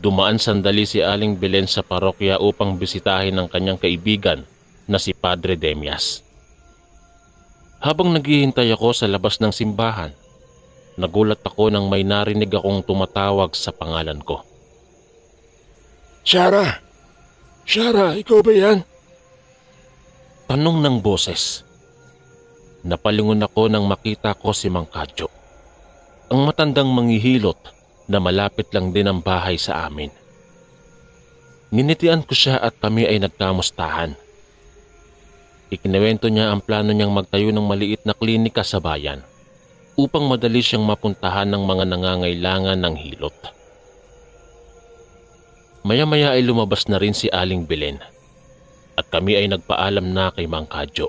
dumaan sandali si Aling Belen sa parokya upang bisitahin ang kanyang kaibigan na si Padre Demias. Habang naghihintay ako sa labas ng simbahan, nagulat ako nang may narinig akong tumatawag sa pangalan ko. Shara! Shara, ikaw ba yan? Tanong ng boses. Napalingon ako nang makita ko si Mang Kadyo, ang matandang manghihilot na malapit lang din ang bahay sa amin. Nginitian ko siya at kami ay nagkamustahan. Ikinuwento niya ang plano niyang magtayo ng maliit na klinika sa bayan upang madali siyang mapuntahan ng mga nangangailangan ng hilot. Maya-maya ay lumabas na rin si Aling Belen at kami ay nagpaalam na kay Mang Kadyo.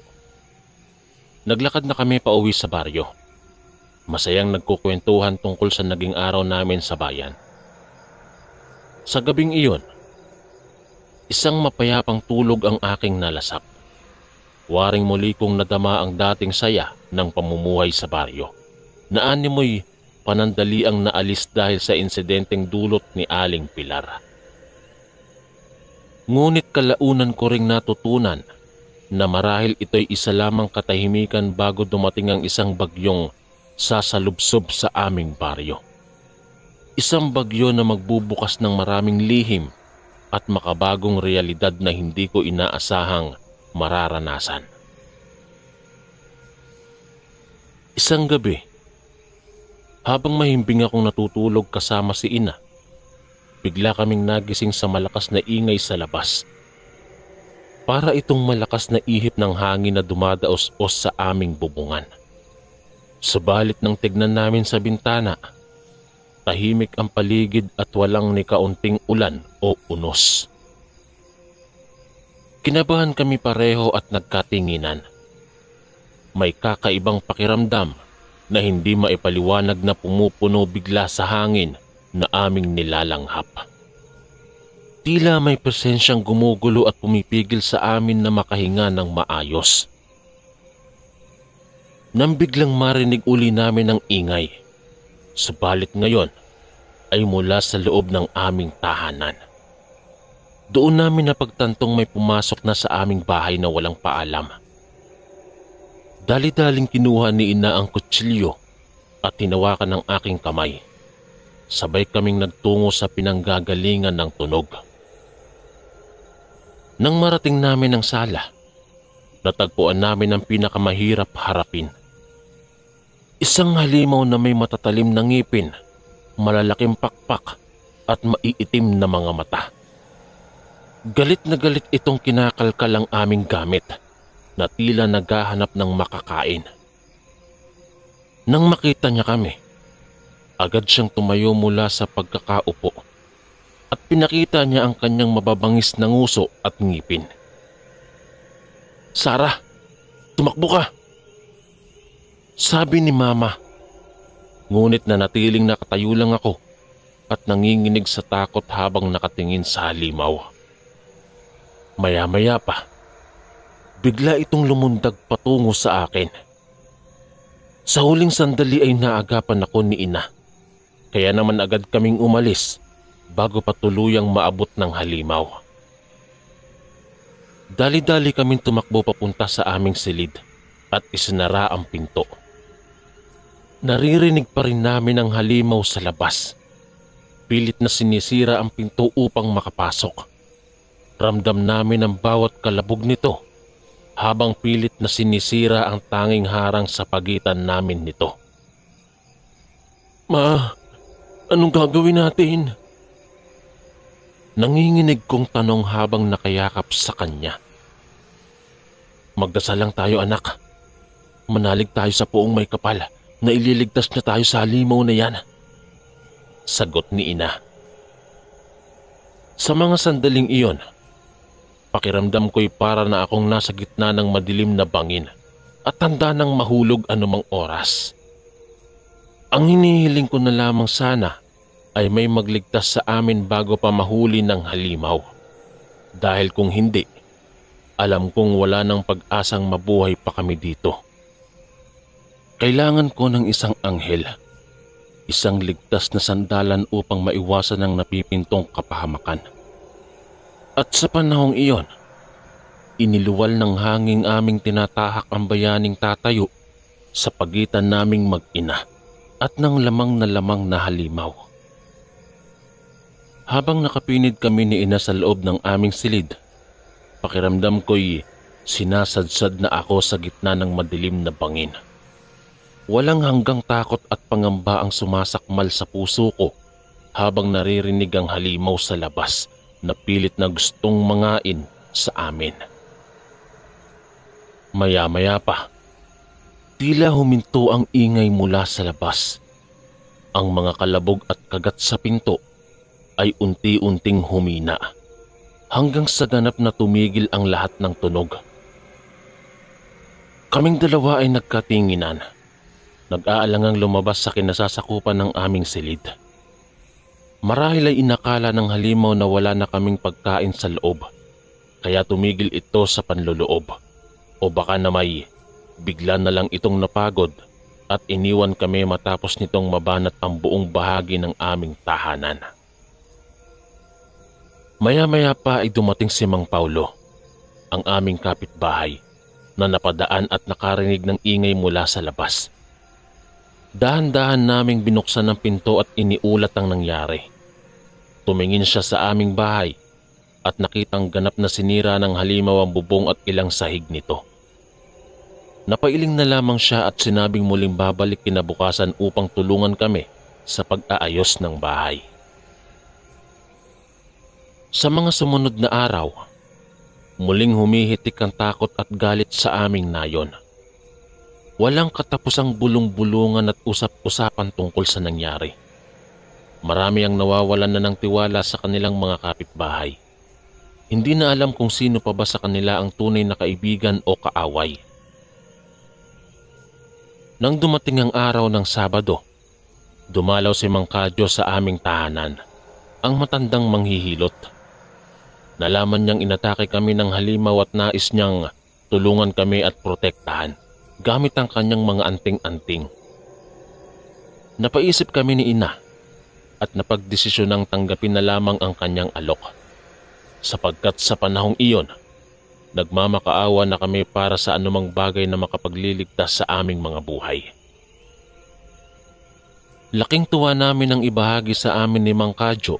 Naglakad na kami pauwi sa baryo. Masayang nagkukwentuhan tungkol sa naging araw namin sa bayan. Sa gabing iyon, isang mapayapang tulog ang aking nalasap. Waring muli kong nadama ang dating saya ng pamumuhay sa baryo, na animoy panandali ang naalis dahil sa insidenteng dulot ni Aling Pilar. Ngunit kalaunan ko ring natutunan na marahil ito'y isa lamang katahimikan bago dumating ang isang bagyong sasalubsob sa aming baryo. Isang bagyo na magbubukas ng maraming lihim at makabagong realidad na hindi ko inaasahang mararanasan. Isang gabi, habang mahimbing akong natutulog kasama si ina, bigla kaming nagising sa malakas na ingay sa labas. Para itong malakas na ihip ng hangin na dumadaos-os sa aming bubungan. Subalit nang tignan namin sa bintana, tahimik ang paligid at walang ni kaunting ulan o unos. Kinabahan kami pareho at nagkatinginan. May kakaibang pakiramdam na hindi maipaliwanag na pumupuno bigla sa hangin na aming nilalanghap. Tila may presensyang gumugulo at pumipigil sa amin na makahinga ng maayos. Nang biglang marinig uli namin ang ingay, subalit ngayon ay mula sa loob ng aming tahanan. Doon namin napagtantong may pumasok na sa aming bahay na walang paalam. Dali-daling kinuha ni ina ang kutsilyo at tinawakan ng aking kamay. Sabay kaming nagtungo sa pinanggagalingan ng tunog. Nang marating namin ang sala, natagpuan namin ang pinakamahirap harapin. Isang halimaw na may matatalim na ngipin, malalaking pakpak at maiitim na mga mata. Galit na galit itong kinakalkal ang aming gamit na tila naghahanap ng makakain. Nang makita niya kami, agad siyang tumayo mula sa pagkakaupo at pinakita niya ang kanyang mababangis na nguso at ngipin. "Sarah, tumakbo ka!" sabi ni Mama. Ngunit nanatiling nakatayo lang ako at nanginginig sa takot habang nakatingin sa halimaw. Maya-maya pa, bigla itong lumundag patungo sa akin. Sa huling sandali ay naagapan ako ni ina, kaya naman agad kaming umalis bago pa tuluyang maabot ng halimaw. Dali-dali kaming tumakbo papunta sa aming silid at isinara ang pinto. Naririnig pa rin namin ang halimaw sa labas. Pilit na sinisira ang pinto upang makapasok. Ramdam namin ang bawat kalabog nito habang pilit na sinisira ang tanging harang sa pagitan namin nito. Ma, anong gagawin natin? Nanginginig kong tanong habang nakayakap sa kanya. Magdasal lang tayo, anak. Manalig tayo sa Poong May Kapal na ililigtas na tayo sa halimaw na yan. Sagot ni ina. Sa mga sandaling iyon, pakiramdam ko'y para na akong nasa gitna ng madilim na bangin at tanda ng mahulog anumang oras. Ang hinihiling ko na lamang sana ay may magligtas sa amin bago pa mahuli ng halimaw. Dahil kung hindi, alam kong wala ng pag-asang mabuhay pa kami dito. Kailangan ko ng isang anghel, isang ligtas na sandalan upang maiwasan ang napipintong kapahamakan. At sa panahong iyon, iniluwal ng hanging aming tinatahak ang bayaning tatayo sa pagitan naming mag-ina at ng lamang na halimaw. Habang nakapinid kami ni ina sa loob ng aming silid, pakiramdam ko'y sinasadsad na ako sa gitna ng madilim na bangin. Walang hanggang takot at pangamba ang sumasakmal sa puso ko habang naririnig ang halimaw sa labas na pilit na gustong mangain sa amin. Maya-maya pa, tila huminto ang ingay mula sa labas. Ang mga kalabog at kagat sa pinto ay unti-unting humina hanggang sa ganap na tumigil ang lahat ng tunog. Kaming dalawa ay nagkatinginan, nag-aalangang lumabas sa kinasasakupan ng aming silid. Marahil ay inakala ng halimaw na wala na kaming pagkain sa loob, kaya tumigil ito sa panloloob. O baka na may bigla na lang itong napagod at iniwan kami matapos nitong mabanat ang buong bahagi ng aming tahanan. Maya-maya pa ay dumating si Mang Paulo, ang aming kapitbahay, na napadaan at nakarinig ng ingay mula sa labas. Dahan-dahan naming binuksan ang pinto at iniulat ang nangyari. Tumingin siya sa aming bahay at nakitang ganap na sinira ng halimaw ang bubong at ilang sahig nito. Napailing na lamang siya at sinabing muling babalik kinabukasan upang tulungan kami sa pag-aayos ng bahay. Sa mga sumunod na araw, muling humihitik ang takot at galit sa aming nayon. Walang katapusang bulong-bulungan at usap-usapan tungkol sa nangyari. Marami ang nawawalan na ng tiwala sa kanilang mga kapitbahay. Hindi na alam kung sino pa ba sa kanila ang tunay na kaibigan o kaaway. Nang dumating ang araw ng Sabado, dumalaw si Mang Kadyo sa aming tahanan, ang matandang manghihilot. Nalaman niyang inatake kami ng halimaw at nais niyang tulungan kami at protektahan gamit ang kanyang mga anting-anting. Napaisip kami ni ina at napagdesisyonang tanggapin na lamang ang kanyang alok. Sapagkat sa panahong iyon, nagmamakaawa na kami para sa anumang bagay na makapagliligtas sa aming mga buhay. Laking tuwa namin ang ibahagi sa amin ni Mang Kadyo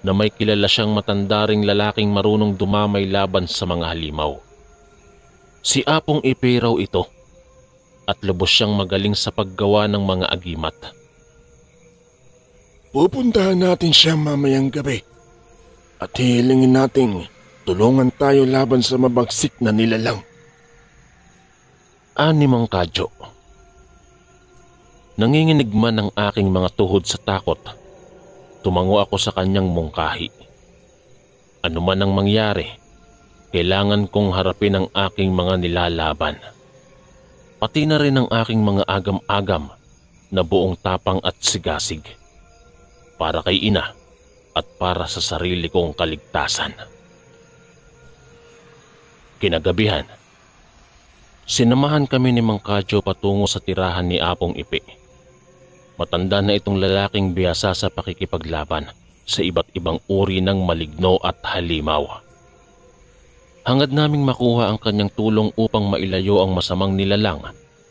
na may kilala siyang matandaring lalaking marunong dumamay laban sa mga halimaw. Si Apong Ipe raw ito at lubos siyang magaling sa paggawa ng mga agimat. Pupuntahan natin siya mamayang gabi at hihilingin nating tulungan tayo laban sa mabagsik na nilalang. Ani Mang Kadyo. Nanginginig man ang aking mga tuhod sa takot, tumango ako sa kanyang mungkahi. Ano man ang mangyari, kailangan kong harapin ang aking mga nilalaban. Pati na rin ang aking mga agam-agam na buong tapang at sigasig. para kay ina at para sa sarili kong kaligtasan. Kinagabihan, sinamahan kami ni Mang Kadyo patungo sa tirahan ni Apong Ipe. Matanda na itong lalaking bihasa sa pakikipaglaban sa iba't ibang uri ng maligno at halimaw. Hangad naming makuha ang kanyang tulong upang mailayo ang masamang nilalang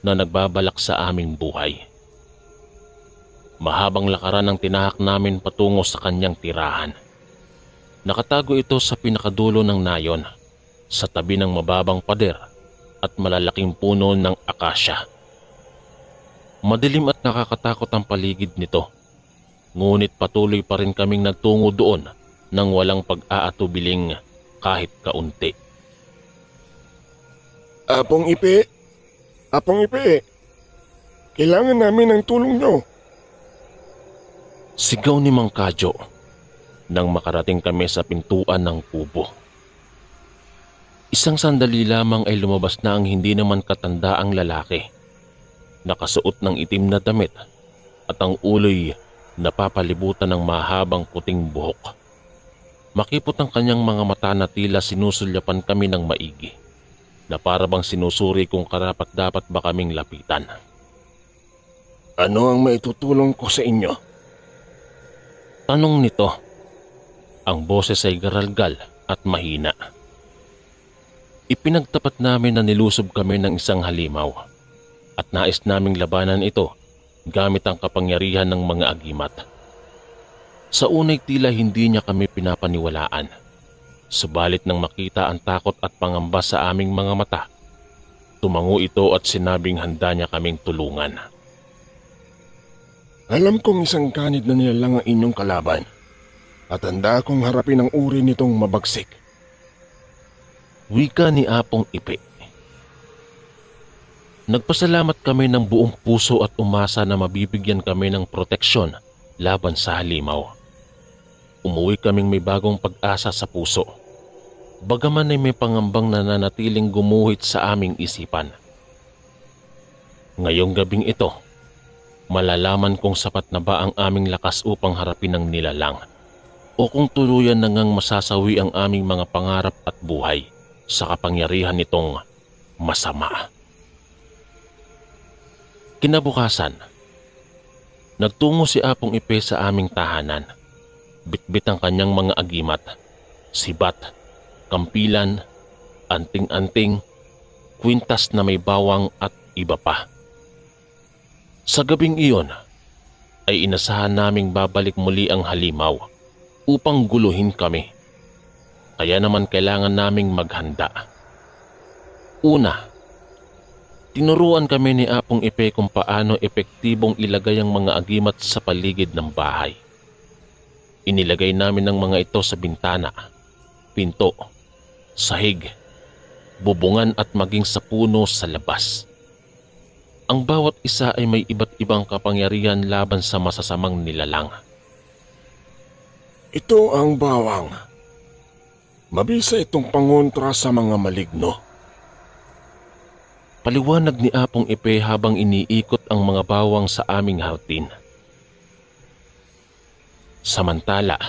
na nagbabalak sa aming buhay. Mahabang lakaran ang tinahak namin patungo sa kanyang tirahan. Nakatago ito sa pinakadulo ng nayon, sa tabi ng mababang pader at malalaking puno ng akasya. Madilim at nakakatakot ang paligid nito, ngunit patuloy pa rin kaming nagtungo doon nang walang pag-aatubiling kahit kaunti. Apong Ipe! Apong Ipe! Kailangan namin ng tulong nyo. Sigaw ni Mang Kadyo nang makarating kami sa pintuan ng kubo. Isang sandali lamang ay lumabas na ang hindi naman katandaang lalaki. Nakasuot ng itim na damit at ang ulo'y napapalibutan ng mahabang puting buhok. Makipot ang kanyang mga mata na tila sinusulyapan kami ng maigi, na para bang sinusuri kung karapat-dapat ba kaming lapitan. Ano ang maitutulong ko sa inyo? Tanong nito. Ang boses ay garalgal at mahina. Ipinagtapat namin na nilusob kami ng isang halimaw at nais naming labanan ito gamit ang kapangyarihan ng mga agimat. Sa unay tila hindi niya kami pinapaniwalaan. Subalit nang makita ang takot at pangamba sa aming mga mata, tumango ito at sinabing handa niya kaming tulungan. Alam kong isang ganid na nilalang ang inyong kalaban at handa akong harapin ang uri nitong mabagsik. Wika ni Apong Ipe. Nagpasalamat kami ng buong puso at umasa na mabibigyan kami ng proteksyon laban sa halimaw. Umuwi kaming may bagong pag-asa sa puso, bagaman ay may pangambang nananatiling gumuhit sa aming isipan. Ngayong gabing ito, malalaman kung sapat na ba ang aming lakas upang harapin ang nilalang o kung tuluyan na ngang masasawi ang aming mga pangarap at buhay sa kapangyarihan nitong masama. Kinabukasan, nagtungo si Apong Ipe sa aming tahanan. Bitbit ang kanyang mga agimat, sibat, kampilan, anting-anting, kwintas na may bawang at iba pa. Sa gabing iyon, ay inasahan naming babalik muli ang halimaw upang guluhin kami. Kaya naman kailangan naming maghanda. Una, tinuruan kami ni Apong Ipe kung paano epektibong ilagay ang mga agimat sa paligid ng bahay. Inilagay namin ang mga ito sa bintana, pinto, sahig, bubungan at maging sa puno sa labas. Ang bawat isa ay may iba't ibang kapangyarihan laban sa masasamang nilalang. Ito ang bawang. Mabisa itong pangontra sa mga maligno. Paliwanag ni Apong Ipe habang iniikot ang mga bawang sa aming hardin. Samantala,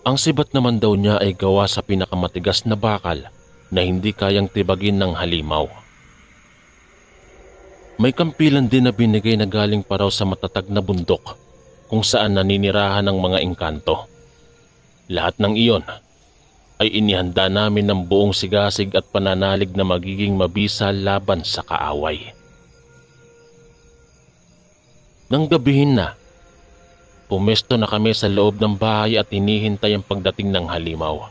ang sibat naman daw niya ay gawa sa pinakamatigas na bakal na hindi kayang tibagin ng halimaw. May kampilan din na binigay na galing pa raw sa matatag na bundok kung saan naninirahan ng mga engkanto. Lahat ng iyon ay inihanda namin ng buong sigasig at pananalig na magiging mabisa laban sa kaaway. Nang gabihin na, pumesto na kami sa loob ng bahay at hinihintay ang pagdating ng halimaw.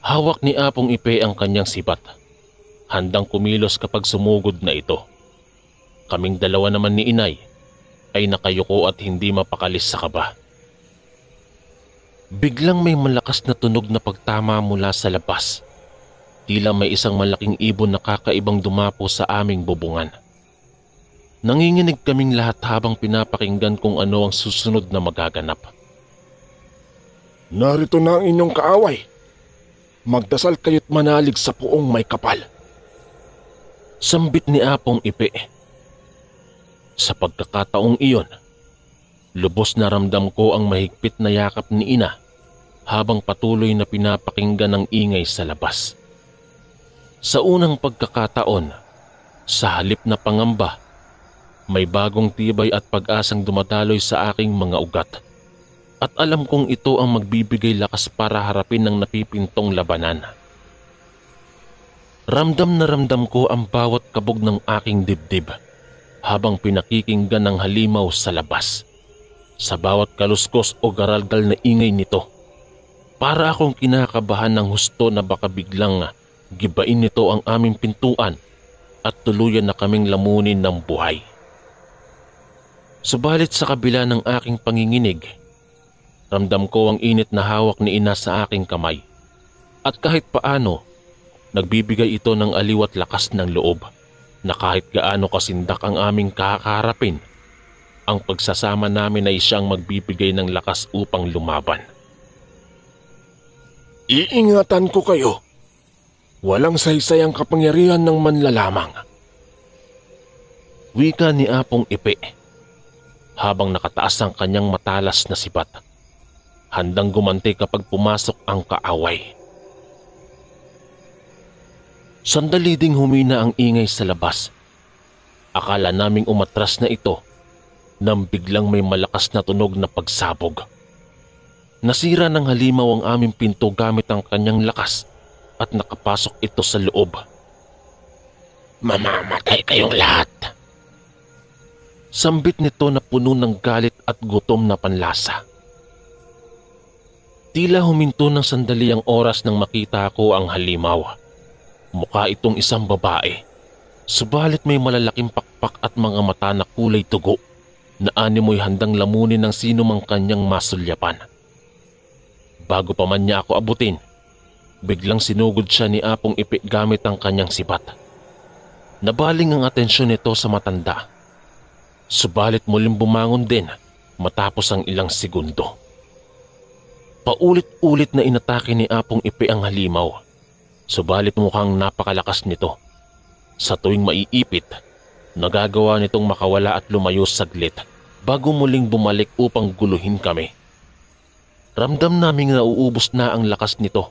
Hawak ni Apong Ipe ang kanyang sibat, handang kumilos kapag sumugod na ito. Kaming dalawa naman ni Inay ay nakayuko at hindi mapakalis sa kaba. Biglang may malakas na tunog na pagtama mula sa labas. Tila may isang malaking ibon na kakaibang dumapo sa aming bubungan. Nanginginig kaming lahat habang pinapakinggan kung ano ang susunod na magaganap. Narito na ang inyong kaaway. Magdasal kayo't manalig sa puong may kapal. Sambit ni Apong Ipe. Sa pagkakataong iyon, Lubos na ramdam ko ang mahigpit na yakap ni ina habang patuloy na pinapakinggan ang ingay sa labas. Sa unang pagkakataon, sa halip na pangamba, may bagong tibay at pag-asang dumadaloy sa aking mga ugat. At alam kong ito ang magbibigay lakas para harapin ang napipintong labanan. Ramdam na ramdam ko ang bawat kabog ng aking dibdib habang pinakikinggan ng halimaw sa labas. Sa bawat kaluskos o garalgal na ingay nito, para akong kinakabahan ng husto na baka biglang gibain nito ang aming pintuan at tuluyan na kaming lamunin ng buhay. Subalit sa kabila ng aking panginginig, ramdam ko ang init na hawak ni ina sa aking kamay. At kahit paano, nagbibigay ito ng aliw at lakas ng loob na kahit gaano kasindak ang aming kakaharapin, ang pagsasama namin ay siyang magbibigay ng lakas upang lumaban. Iingatan ko kayo. Walang saysay ang kapangyarihan ng manlalamang. Wika ni Apong Ipe habang nakataas ang kanyang matalas na sibat, handang gumanti kapag pumasok ang kaaway. Sandali ding humina ang ingay sa labas. Akala naming umatras na ito nang biglang may malakas na tunog na pagsabog. Nasira ng halimaw ang aming pinto gamit ang kanyang lakas at nakapasok ito sa loob. Mamamatay kayong lahat. Sambit nito na puno ng galit at gutom na panlasa. Tila huminto ng sandali ang oras nang makita ko ang halimaw. Mukha itong isang babae, subalit may malalaking pakpak at mga mata na kulay tugo na animoy handang lamunin ng sino mang kanyang masulyapan. Bago pa man niya ako abutin, biglang sinugod siya ni Apong Ipe gamit ang kanyang sibat. Nabaling ang atensyon nito sa matanda, subalit muling bumangon din matapos ang ilang segundo. Paulit-ulit na inatake ni Apong Ipe ang halimaw, subalit mukhang napakalakas nito. Sa tuwing maiipit, nagagawa nitong makawala at lumayo saglit bago muling bumalik upang guluhin kami. Ramdam naming nauubos na ang lakas nito,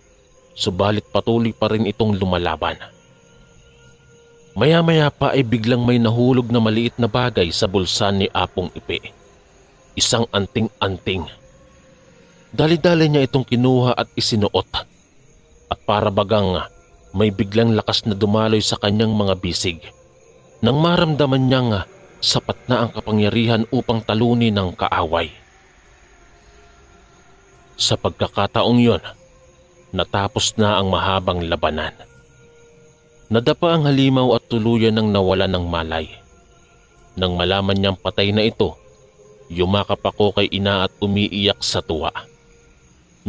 subalit patuloy pa rin itong lumalaban. Maya-maya pa ay biglang may nahulog na maliit na bagay sa bulsa ni Apong Ipe. Isang anting-anting. Dali-dali niya itong kinuha at isinuot. At para bagang may biglang lakas na dumaloy sa kanyang mga bisig nang maramdaman niyang sapat na ang kapangyarihan upang talunin ng kaaway. Sa pagkakataong yon, natapos na ang mahabang labanan. Nadapa ang halimaw at tuluyan ng nawala ng malay. Nang malaman niyang patay na ito, yumakap ako kay ina at umiiyak sa tuwa.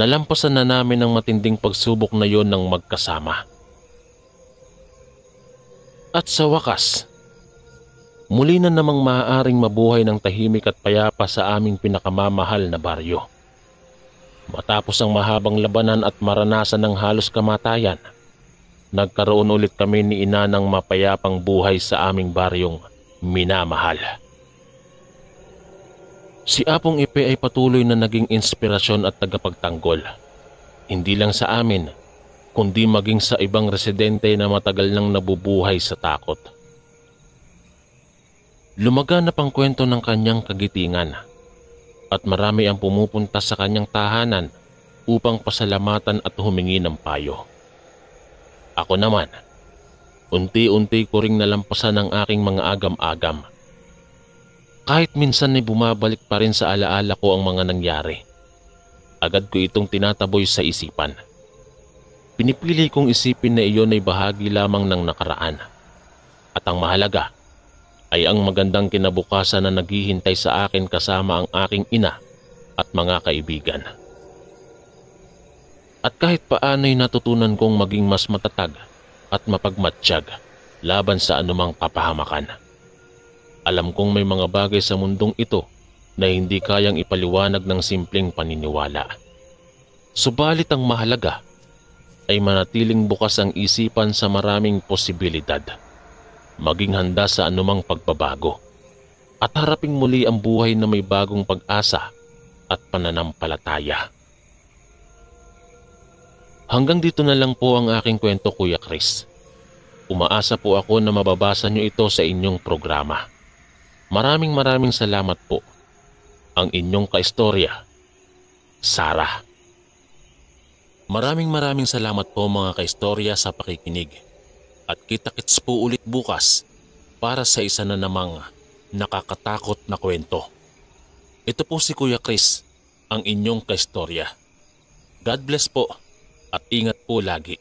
Nalampasan na namin ang matinding pagsubok na yon ng magkasama. At sa wakas, muli na namang maaaring mabuhay ng tahimik at payapa sa aming pinakamamahal na baryo. Matapos ang mahabang labanan at maranasan ng halos kamatayan, nagkaroon ulit kami ni ina ng mapayapang buhay sa aming baryong minamahal. Si Apong Ipe ay patuloy na naging inspirasyon at tagapagtanggol. Hindi lang sa amin, kundi maging sa ibang residente na matagal nang nabubuhay sa takot. Lumaganap ang kwento ng kanyang kagitingan at marami ang pumupunta sa kanyang tahanan upang pasalamatan at humingi ng payo. Ako naman, unti-unti ko ring nalampasan ang aking mga agam-agam. Kahit minsan ay bumabalik pa rin sa alaala ko ang mga nangyari. Agad ko itong tinataboy sa isipan. Pinipili kong isipin na iyon ay bahagi lamang ng nakaraan. At ang mahalaga ay ang magandang kinabukasan na naghihintay sa akin kasama ang aking ina at mga kaibigan. At kahit paano'y natutunan kong maging mas matatag at mapagmatsyag laban sa anumang kapahamakan. Alam kong may mga bagay sa mundong ito na hindi kayang ipaliwanag ng simpleng paniniwala. Subalit ang mahalaga ay manatiling bukas ang isipan sa maraming posibilidad. Maging handa sa anumang pagbabago. at haraping muli ang buhay na may bagong pag-asa at pananampalataya. Hanggang dito na lang po ang aking kwento, Kuya Chris. Umaasa po ako na mababasa nyo ito sa inyong programa. Maraming salamat po. Ang inyong kaistorya, Sarah. Maraming salamat po mga kaistorya sa pakikinig. At kita-kits po ulit bukas para sa isa na namang nakakatakot na kwento. Ito po si Kuya Chris, ang inyong kaistorya. God bless po at ingat po lagi.